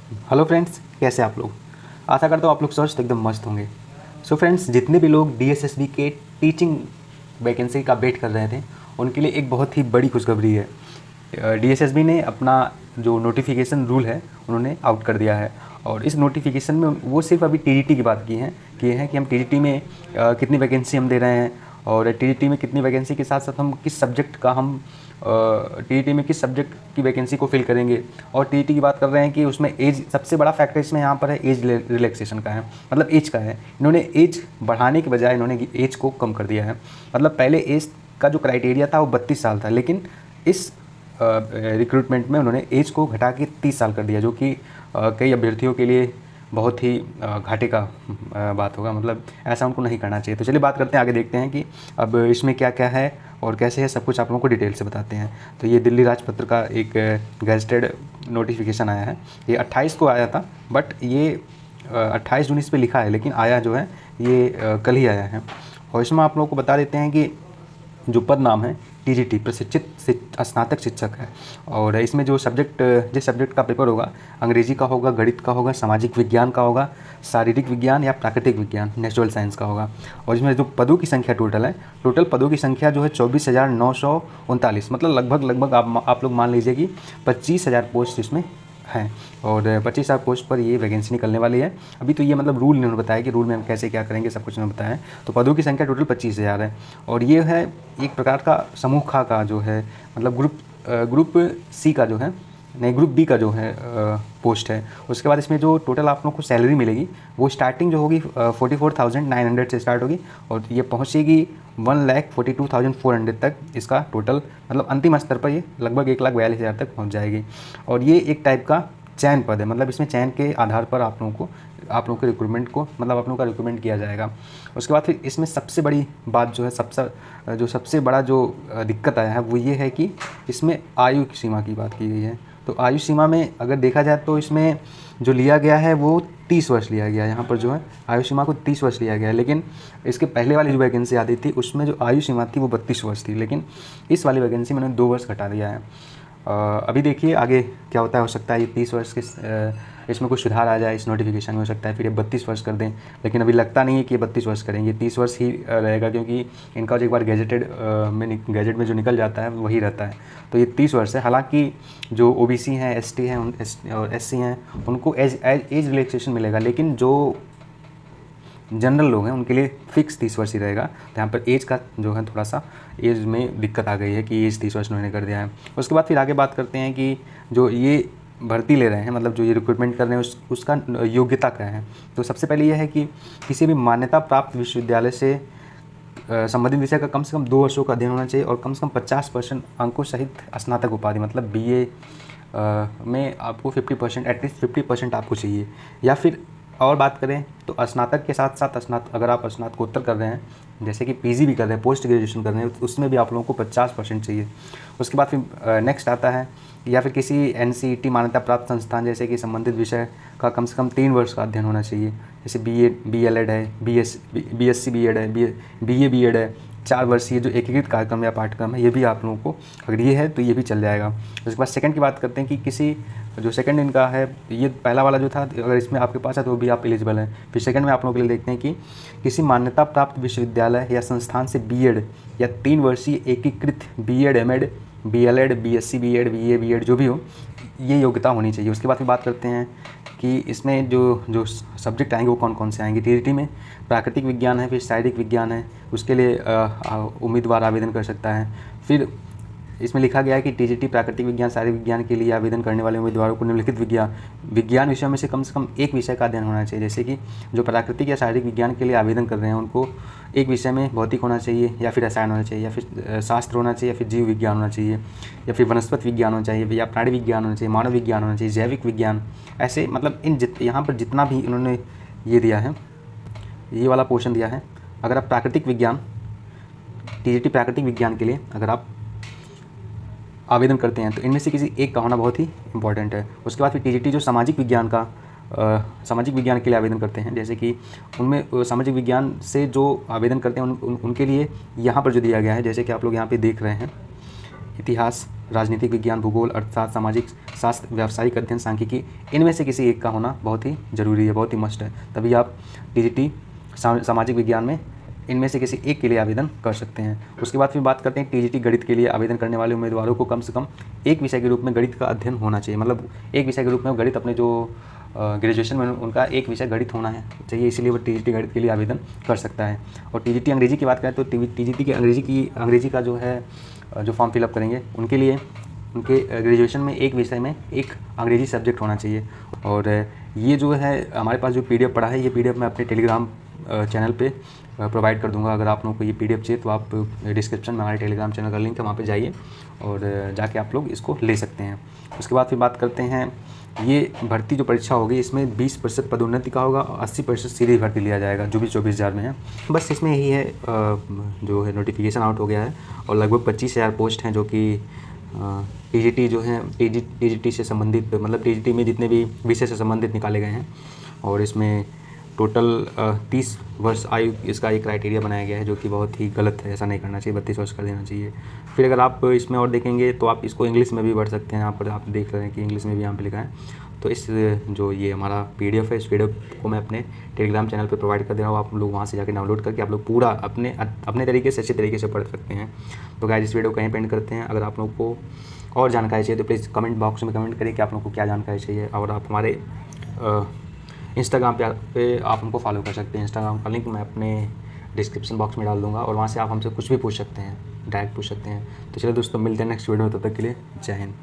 Hello friends, कैसे आप लोग। आशा करता हूँ आप लोग स्वस्थ एकदम मस्त होंगे। सो फ्रेंड्स, जितने भी लोग डीएसएसबी के टीचिंग वैकेंसी का वेट कर रहे थे उनके लिए एक बहुत ही बड़ी खुशखबरी है। डीएसएसबी ने अपना जो नोटिफिकेशन रूल है उन्होंने आउट कर दिया है। और इस नोटिफिकेशन में वो सिर्फ अभी टीजीटी की बात किए हैं कि हम टीजीटी में कितनी वैकेंसी हम दे रहे हैं, और टीजीटी में कितनी वैकेंसी के साथ साथ हम किस सब्जेक्ट का हम टीईटी में किस सब्जेक्ट की वैकेंसी को फिल करेंगे। और टीईटी की बात कर रहे हैं कि उसमें एज सबसे बड़ा फैक्टर इसमें यहाँ पर है, एज रिलैक्सेशन का है, मतलब एज का है। इन्होंने एज बढ़ाने के बजाय इन्होंने एज को कम कर दिया है। मतलब पहले एज का जो क्राइटेरिया था वो 32 साल था, लेकिन इस रिक्रूटमेंट में उन्होंने एज को घटा के 30 साल कर दिया, जो कि कई अभ्यर्थियों के लिए बहुत ही घाटे का बात होगा। मतलब ऐसा उनको नहीं करना चाहिए। तो चलिए बात करते हैं, आगे देखते हैं कि अब इसमें क्या क्या है और कैसे है, सब कुछ आप लोगों को डिटेल से बताते हैं। तो ये दिल्ली राजपत्र का एक गैजेटेड नोटिफिकेशन आया है। ये 28 को आया था, बट ये 28 जून इस पर लिखा है, लेकिन आया जो है ये कल ही आया है। और इसमें आप लोगों को बता देते हैं कि जो पद नाम है टीजीटी प्रशिक्षित स्नातक शिक्षक है। और इसमें जो सब्जेक्ट जिस सब्जेक्ट का पेपर होगा, अंग्रेजी का होगा, गणित का होगा, सामाजिक विज्ञान का होगा, शारीरिक विज्ञान या प्राकृतिक विज्ञान नेचुरल साइंस का होगा। और इसमें जो पदों की संख्या टोटल पदों की संख्या जो है 24,939, मतलब लगभग आप लोग मान लीजिए कि 25,000 पोस्ट इसमें हैं। और 25,000 पोस्ट पर ये वैकेंसी निकलने वाली है। अभी तो ये मतलब रूल इन्होंने बताया कि रूल में हम कैसे क्या करेंगे, सब कुछ इन्होंने बताया है। तो पदों की संख्या टोटल 25,000 है। और ये है एक प्रकार का समूह खा का जो है, मतलब ग्रुप सी का जो है, नहीं ग्रुप बी का जो है पोस्ट है। उसके बाद इसमें जो टोटल आप लोगों को सैलरी मिलेगी वो स्टार्टिंग जो होगी 44,900 से स्टार्ट होगी, और ये पहुँचेगी 1,42,400 तक। इसका टोटल मतलब अंतिम स्तर पर ये लगभग 1,42,000 तक पहुँच जाएगी। और ये एक टाइप का चयन पद है, मतलब इसमें चयन के आधार पर आप लोगों के रिक्रूटमेंट को, मतलब आप लोगों का रिक्रूटमेंट किया जाएगा। उसके बाद फिर इसमें सबसे बड़ी बात जो है, सबसे बड़ा जो दिक्कत आया है वो ये है कि इसमें आयु सीमा की बात की गई है। तो आयु सीमा में अगर देखा जाए तो इसमें जो लिया गया है वो 30 वर्ष लिया गया है। यहाँ पर जो है आयु सीमा को 30 वर्ष लिया गया है, लेकिन इसके पहले वाली जो वैकेंसी आती थी उसमें जो आयु सीमा थी वो 32 वर्ष थी, लेकिन इस वाली वैकेंसी में उन्होंने 2 वर्ष घटा दिया है। अभी देखिए आगे क्या होता है। हो सकता है ये 30 वर्ष के इसमें कुछ सुधार आ जाए इस नोटिफिकेशन में, हो सकता है फिर ये 32 वर्ष कर दें, लेकिन अभी लगता नहीं है कि ये 32 वर्ष करेंगे, 30 वर्ष ही रहेगा, क्योंकि इनका जो एक बार गैजेट में जो निकल जाता है वही रहता है। तो ये 30 वर्ष है। हालांकि जो ओबीसी हैं, एसटी हैं और एससी हैं उनको एज रिलैक्सेशन मिलेगा, लेकिन जो जनरल लोग हैं उनके लिए फिक्स 30 वर्ष ही रहेगा। तो यहाँ पर एज का जो है थोड़ा सा एज में दिक्कत आ गई है कि एज 30 वर्ष उन्होंने कर दिया है। उसके बाद फिर आगे बात करते हैं कि जो ये भर्ती ले रहे हैं, मतलब जो ये रिक्रूटमेंट कर रहे हैं उसका योग्यता क्या है। तो सबसे पहले ये है कि किसी भी मान्यता प्राप्त विश्वविद्यालय से संबंधित विषय का कम से कम 2 वर्षों का अध्ययन होना चाहिए, और कम से कम 50% अंकों सहित स्नातक उपाधि, मतलब बीए में आपको 50%, एटलीस्ट 50% आपको चाहिए। या फिर और बात करें तो स्नातक के साथ साथ अगर आप स्नातकोत्तर कर रहे हैं, जैसे कि पीजी भी कर रहे हैं, पोस्ट ग्रेजुएशन कर रहे हैं, उसमें भी आप लोगों को 50% चाहिए। उसके बाद फिर नेक्स्ट आता है, या फिर किसी एनसीईटी मान्यता प्राप्त संस्थान जैसे कि संबंधित विषय का कम से कम 3 वर्ष का अध्ययन होना चाहिए। जैसे बीएलएड है, बीएससी बीएड है, बीए बीएड है, 4 वर्षीय जो एकीकृत कार्यक्रम या पाठ्यक्रम है, ये भी आप लोगों को अगर ये है तो ये भी चल जाएगा। उसके बाद सेकंड की बात करते हैं कि किसी जो सेकंड इनका है, ये पहला वाला जो था अगर इसमें आपके पास है तो भी आप एलिजिबल हैं। फिर सेकंड में आप लोगों के लिए देखते हैं कि किसी मान्यता प्राप्त विश्वविद्यालय या संस्थान से बीएड या 3 वर्षीय एकीकृत BEd MEd BElEd BSc BEd BA BEd जो भी हो, ये योग्यता होनी चाहिए। उसके बाद फिर बात करते हैं कि इसमें जो सब्जेक्ट आएंगे वो कौन कौन से आएंगे। टीजीटी में प्राकृतिक विज्ञान है, फिर शारीरिक विज्ञान है, उसके लिए उम्मीदवार आवेदन कर सकता है। फिर इसमें लिखा गया है कि टीजीटी प्राकृतिक विज्ञान शारीरिक विज्ञान के लिए आवेदन करने वाले उम्मीदवारों को निम्नलिखित विज्ञान विषयों में से कम एक विषय का अध्ययन होना चाहिए। जैसे कि जो प्राकृतिक या शारीरिक विज्ञान के लिए आवेदन कर रहे हैं उनको एक विषय में भौतिक होना चाहिए, या फिर रसायन होना चाहिए, या फिर शास्त्र होना चाहिए, या फिर जीव विज्ञान होना चाहिए, या फिर वनस्पति विज्ञान होना चाहिए, या प्राणी विज्ञान होना चाहिए, मानव विज्ञान होना चाहिए, जैविक विज्ञान। ऐसे मतलब यहाँ पर जितना भी इन्होंने ये दिया है, ये वाला पोर्शन दिया है, अगर आप प्राकृतिक विज्ञान टीजीटी प्राकृतिक विज्ञान के लिए अगर आप आवेदन करते हैं तो इनमें से किसी एक का होना बहुत ही इंपॉर्टेंट है। उसके बाद फिर टीजीटी जो सामाजिक विज्ञान के लिए आवेदन करते हैं, जैसे कि उनमें सामाजिक विज्ञान से जो आवेदन करते हैं उनके लिए यहाँ पर जो दिया गया है, जैसे कि आप लोग यहाँ पे देख रहे हैं, इतिहास, राजनीतिक विज्ञान, भूगोल, अर्थशास्त्र, सामाजिक शास्त्र, व्यावसायिक अध्ययन, सांख्यिकी, इनमें से किसी एक का होना बहुत ही ज़रूरी है, बहुत ही मस्ट है। तभी आप टीजीटी सामाजिक विज्ञान में इनमें से किसी एक के लिए आवेदन कर सकते हैं। उसके बाद फिर बात करते हैं टीजीटी गणित के लिए आवेदन करने वाले उम्मीदवारों को कम से कम एक विषय के रूप में गणित का अध्ययन होना चाहिए। मतलब एक विषय के रूप में गणित अपने जो ग्रेजुएशन में उनका एक विषय गणित होना है चाहिए, इसीलिए वो टीजीटी गणित के लिए आवेदन कर सकता है। और टीजीटी अंग्रेजी की बात करें तो टीजीटी की अंग्रेजी का जो है जो फॉर्म फिलअप करेंगे उनके लिए उनके ग्रेजुएशन में एक विषय में एक अंग्रेजी सब्जेक्ट होना चाहिए। और ये जो है हमारे पास जो पीडीएफ पड़ा है, ये पीडीएफ मैं अपने टेलीग्राम चैनल पे प्रोवाइड कर दूंगा। अगर आप लोगों को ये पीडीएफ चाहिए तो आप डिस्क्रिप्शन में हमारे टेलीग्राम चैनल का लिंक है, वहाँ पे जाइए और जाके आप लोग इसको ले सकते हैं। उसके बाद फिर बात करते हैं, ये भर्ती जो परीक्षा होगी इसमें 20% पदोन्नति का होगा और 80% सीधी भर्ती लिया जाएगा जो भी 24,000 में है। बस इसमें यही है, जो है नोटिफिकेशन आउट हो गया है और लगभग 25,000 पोस्ट हैं जो कि टीजीटी जो है टीजीटी से संबंधित, मतलब टीजीटी में जितने भी विषय से संबंधित निकाले गए हैं। और इसमें टोटल 30 वर्ष आयु इसका एक क्राइटेरिया बनाया गया है जो कि बहुत ही गलत है, ऐसा नहीं करना चाहिए, 32 वर्ष कर देना चाहिए। फिर अगर आप इसमें और देखेंगे तो आप इसको इंग्लिश में भी पढ़ सकते हैं। यहाँ पर आप देख रहे हैं कि इंग्लिश में भी यहाँ पे लिखा है। तो इस जो ये हमारा पीडीएफ है, इस पीडीएफ को मैं अपने टेलीग्राम चैनल पे प्रोवाइड कर दे रहा हूँ। आप लोग वहाँ से जाकर डाउनलोड करके आप लोग पूरा अपने तरीके से अच्छे तरीके से पढ़ सकते हैं। तो गाइस इस वीडियो को कहीं पेंड करते हैं। अगर आप लोग को और जानकारी चाहिए तो प्लीज़ कमेंट बॉक्स में कमेंट करिए कि आप लोग को क्या जानकारी चाहिए। और आप हमारे इंस्टाग्राम पे आप हमको फॉलो कर सकते हैं। इंस्टाग्राम का लिंक मैं अपने डिस्क्रिप्शन बॉक्स में डाल दूंगा और वहाँ से आप हमसे कुछ भी पूछ सकते हैं, डायरेक्ट पूछ सकते हैं। तो चलिए दोस्तों, मिलते हैं नेक्स्ट वीडियो में, तब तक के लिए जय हिंद।